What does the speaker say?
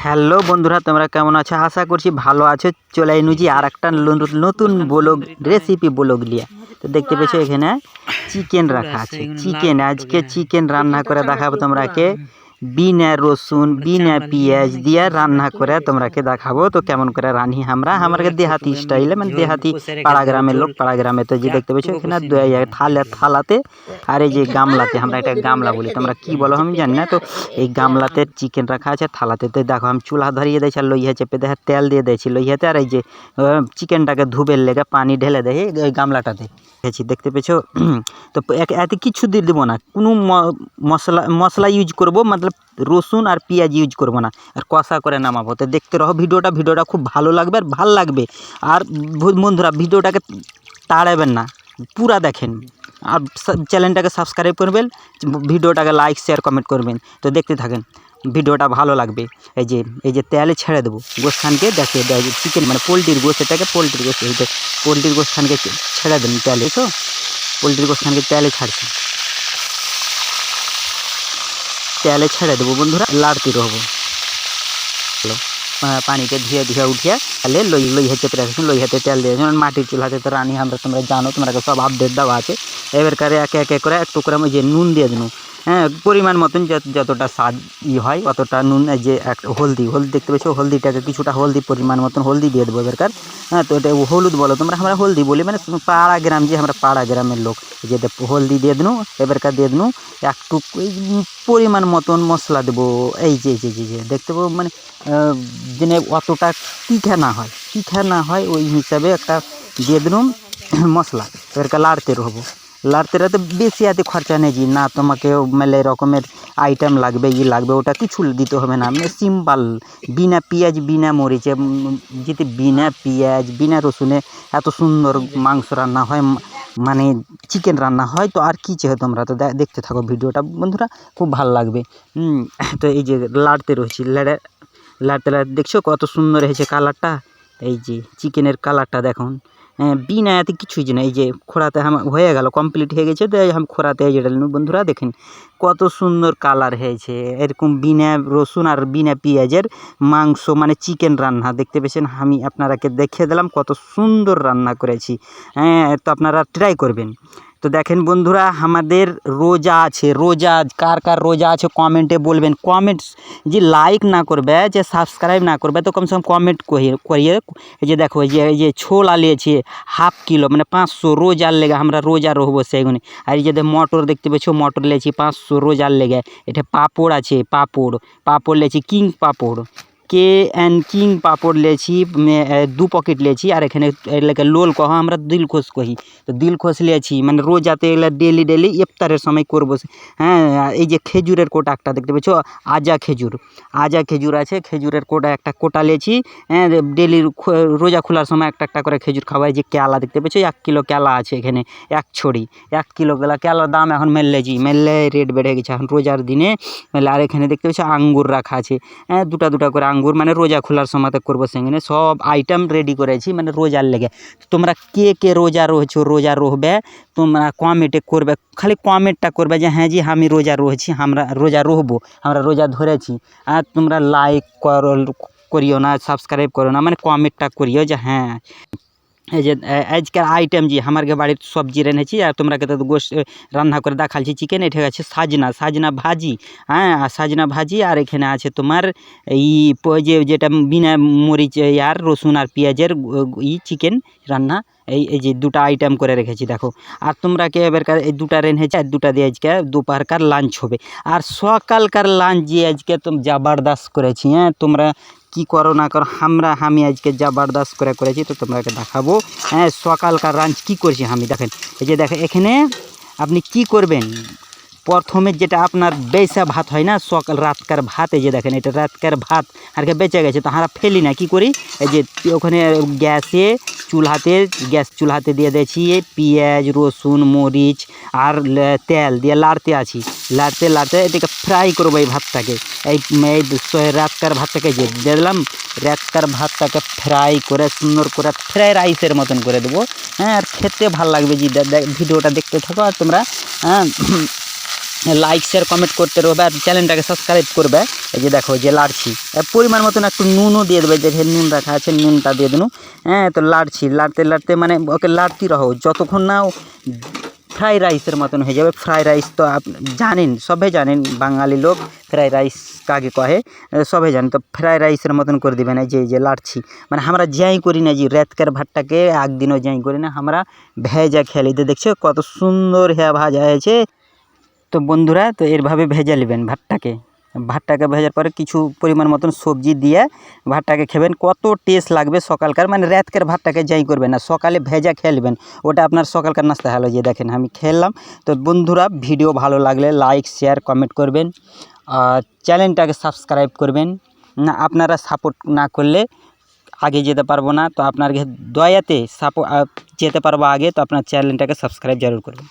Hello বন্ধুরা, তোমরা কেমন আছো? আশা করছি ভালো আছো। চলে এনুজি আর একটা নতুন ব্লগ রেসিপি ব্লগ নিয়ে। তো দেখতে পেয়েছো এখানে চিকেন রাখা আছে। চিকেন আজকে চিকেন রান্না করে দেখাবো তোমরাকে, বিনা রসুন বিনা পেঁয়াজ দিয়ে রান্না করে তোমরাকে দেখাবো। তো কেমন করে রানি আমাকে দেহাতি স্টাইলে, মানে দেহাতি পাড়া গ্রামের লোক, পাড়া গ্রামে। তো যে দেখতে পেয়েছো এখানে থালাতে আর এই যে গামলাতে, আমরা এটা গামলা বলি, তোমরা কি বলো আমি জানি না। তো এই গামলাতে চিকেন রাখা আছে, থালাতে। তো দেখো আমি চুলা ধরিয়ে দিয়েছি আর লইয়া চেপে দেখে তেল দিয়ে দিয়েছি লইয়াতে। আর এই যে চিকেনটাকে ধুবের লেগে পানি ঢেলে দেয় এই গামলাটাতে দেখতে পেয়েছো। তো এতে কিছু দিয়ে দেবো না, কোনো মশলা ইউজ করবো, মতলব রসুন আর পেঁয়াজ ইউজ করবো না, আর কষা করে নামাবো। তো দেখতে রহো ভিডিওটা খুব ভালো লাগবে আর ভাল লাগবে। আর বন্ধুরা ভিডিওটাকে তাড়াবেন না, পুরা দেখেন আর চ্যানেলটাকে সাবস্ক্রাইব করবেন, ভিডিওটাকে লাইক শেয়ার কমেন্ট করবেন। তো দেখতে থাকেন, ভিডিওটা ভালো লাগবে। এই যে তেলে ছেড়ে দেবো গোস্থানকে, দেখে চিকেন মানে পোলট্রির গোস্ত, এটাকে পোলট্রির গোস্ত, পোলট্রির গোস্থানকে ছেড়ে দেন তেলে। তো পোলট্রির গোস্থানকে তেলে ছাড়ছি, তেলে ছেড়ে দেবো বন্ধুরা, লাড়তে রহবো। পানিকে ধুয়ে উঠিয়ে তাহলে লই চেপে রাখছেন, লই হাতে তেল দিয়ে মাটির চুলাতে তো রানি আমরা, তোমরা জানো, তোমরা সব আপডেট দেওয়া আছে। এবারকারে একে একে করে একটু করে ওই যে নুন দিয়ে দিন, হ্যাঁ পরিমাণ মতন, যতটা স্বাদ হয় অতটা নুন। এই যে হলদি দেখতে পেয়েছো, হলদিটাকে কিছুটা হলদি পরিমাণ মতন হলদি দিয়ে দেবো এবারকার। হ্যাঁ তো এটা হলুদ বলো তোমরা, আমরা হলদি বলি, মানে পাড়া গ্রাম, যে আমরা পাড়া গ্রামের লোক। যে হলদি দিয়ে দিন এবারকার, দিয়ে দিন একটু পরিমাণ মতন মশলা দেবো। এই যে দেখতে পাবো, মানে যেন অতটা তিখা না হয় ওই হিসাবে একটা দিয়ে দিলাম মশলা। এবারকার লাড়তে রাখতে বেশি এতে খরচা নেই জি না, তোমাকে মেলে রকমের আইটেম লাগবে, লাগবে ওটা কিছু দিতে হবে না। মানে সিম্পল, বিনা পেঁয়াজ বিনা মরিচে, যদি বিনা পেঁয়াজ বিনা রসুনে এত সুন্দর মাংস রান্না হয়, মানে চিকেন রান্না হয়, তো আর কি চেয়ে তোমরা। তো দেখতে থাকো ভিডিওটা বন্ধুরা, খুব ভালো লাগবে। তো এই যে লাড়তে রয়েছি, লাড়তে দেখছো কত সুন্দর হয়েছে কালারটা। এই যে চিকেনের কালারটা দেখুন, বিনা এতে কিছুই না। এই যে খোড়াতে হয়ে গেল, কমপ্লিট হয়ে গেছে। তো আমি খোড়াতে যেটা বন্ধুরা দেখেন কত সুন্দর কালার হয়েছে। এরকম বিনা রসুন আর বিনা পেঁয়াজের মাংস, মানে চিকেন রান্না দেখতে পেয়েছেন। আমি আপনারাকে দেখিয়ে দিলাম কত সুন্দর রান্না করেছি। হ্যাঁ তো আপনারা ট্রাই করবেন। তো দেখেন বন্ধুরা, আমাদের রোজা আছে, কার রোজা আছে কমেন্টে বলবেন। কমেন্টস যে লাইক না করবে, যে সাবস্ক্রাইব না করবে, তো কমসে কম কমেন্ট করিয়ে। এই যে দেখো এই যে ছোলা নিয়েছি হাফ কিলো, মানে 500 রোজার লেগে, আমরা রোজা রহবো সেইগুলো। আর এই যে মটর দেখতে পেয়েছো, মটর নিয়েছি 500 রোজার লেগে। এটা পাঁপড় আছে, পাঁপড় নিয়েছি কিং পাঁপড়, কিং পাঁপড় লিয়েছি 2 প্যাকেট লিয়েছি। আর এখানে এলাকা লোল কহ, আমরা দিলখোশ কহি। তো দিলখোশ লিয়েছি, মানে রোজাতে এগুলো ডেলি ইফতারের সময় করবো। হ্যাঁ এই যে খেজুরের কোটা একটা দেখতে পেয়েছো, আজা খেজুর আছে, খেজুরের একটা কোটা লিয়েছি। হ্যাঁ ডেলি রোজা খোলার সময় একটা করে খেজুর খাওয়াই। যে কেলা দেখতে পেয়েছো, 1 কিলো কেলা আছে এখানে, 1 ছড়ি 1 কিলো কেলার দাম এখন মেললে রেট বেড়ে গেছে এখন রোজার দিনে মেলে। আর এখানে দেখতে পেয়েছো আঙ্গুর রাখা আছে, হ্যাঁ দুটা করে আঙ্গুর, মানে রোজা খোলার সময়তে করবো। সেখানে সব আইটেম রেডি করেছি, মানে রোজার লেগে। তোমরা কে রোজা রহবে, তোমরা কমেন্টে করবে, খালি কমেন্টটা করবে যে হ্যাঁ জি আমি রোজা রয়েছি, আমরা রোজা রহবো, আমরা রোজা ধরেছি। আর তোমরা লাইক করিও না, সাবস্ক্রাইব করো না, মানে কমেন্টটা করিও যে হ্যাঁ। এই যে আজকের আইটেম যে আমার বাড়ির সবজি রেঁধেছি, আর তোমরা তো রান্না করে দেখাচ্ছি চিকেন। এটা আছে সাজনা ভাজি, হ্যাঁ সাজনা ভাজি। আর এখানে আছে তোমার এই যেটা বিনা মরিচ আর রসুন আর পেঁয়াজের চিকেন রান্না। এই যে 2টা আইটেম করে রেখেছি দেখো। আর তোমরাকে এবারকার এই 2টা রেঁধেছি, আর 2টা দিয়ে আজকে দুপুরকার লাঞ্চ হবে। আর সকালকার লাঞ্চ যে আজকে জবরদস্ত করেছি। হ্যাঁ তোমরা কি করো না করো, আমি আজকে জবরদস্ত করেছি, তো তোমাকে দেখাবো। হ্যাঁ সকালকার লাঞ্চ কি করছি আমি, দেখেন। এই যে দেখেন এখানে আপনি কি করবেন, প্রথমে যেটা আপনার বেসা ভাত হয় না, রাতকার ভাত। এই যে দেখেন এটা রাতকার ভাত আর বেঁচে গেছে, তো আমরা ফেলি না, কি করি এই যে ওখানে গ্যাস চুলাতে দিয়ে দিয়েছি পেঁয়াজ রসুন মরিচ আর তেল দিয়ে লাড়তে এটাকে ফ্রাই করবো এই ভাতটাকে। এই রাতকার ভাতটাকে যে দিয়ে দিলাম, রাতকার ভাতটাকে ফ্রাই করে সুন্দর করে ফ্রাই রাইসের মতন করে দেবো। হ্যাঁ আর খেতে ভালো লাগবে। যে ভিডিওটা দেখতে থাকো আর তোমরা। হ্যাঁ লাইক শেয়ার কমেন্ট করতে রবে আর চ্যানেলটাকে সাবস্ক্রাইব করবে। এই যে দেখো যে লাড়ছি, পরিমাণ মতন একটু নুনও দিয়ে দেবে, দেখে নুন রাখা আছে নুনটা দিয়ে দিন। হ্যাঁ, তো লাড়ছি, লাড়তে লাড়তে মানে ওকে লাড়তে রহো যতক্ষণ না ফ্রাই রাইসের মতন হয়ে যাবে। ফ্রাই রাইস তো জানেন, সবাই জানেন, বাঙালি লোক ফ্রাই রাইস কাকে কহে সবাই জানেন। তো ফ্রাই রাইসের মতন করে দেবেন। এই যে লাড়ছি, মানে আমরা যাই করি না যে রাতকার ভাতটাকে একদিনও যাই করি না, আমরা ভেজা খেলি। তো দেখছো কত সুন্দর হ্যাঁ ভাজা হয়েছে। তো বন্ধুরা, তো এরভাবে ভেজে নেবেন ভাতটাকে। ভাতটাকে ভেজার পরে কিছু পরিমাণ মতন সবজি দিয়ে ভাতটাকে খেবেন, কত টেস্ট লাগবে। সকালকার মানে রাতকার ভাতটাকে যাই করবেন না, সকালে ভেজা খেয়ে নেবেন, ওটা আপনার সকালকার নাস্তা হলো। যে দেখেন আমি খেলাম। তো বন্ধুরা, ভিডিও ভালো লাগলে লাইক শেয়ার কমেন্ট করবেন আর চ্যানেলটাকে সাবস্ক্রাইব করবেন। না, আপনারা সাপোর্ট না করলে আগে যেতে পারবো না। তো আপনার দয়াতে যেতে পারবো আগে। তো আপনার চ্যানেলটাকে সাবস্ক্রাইব জরুর করবেন।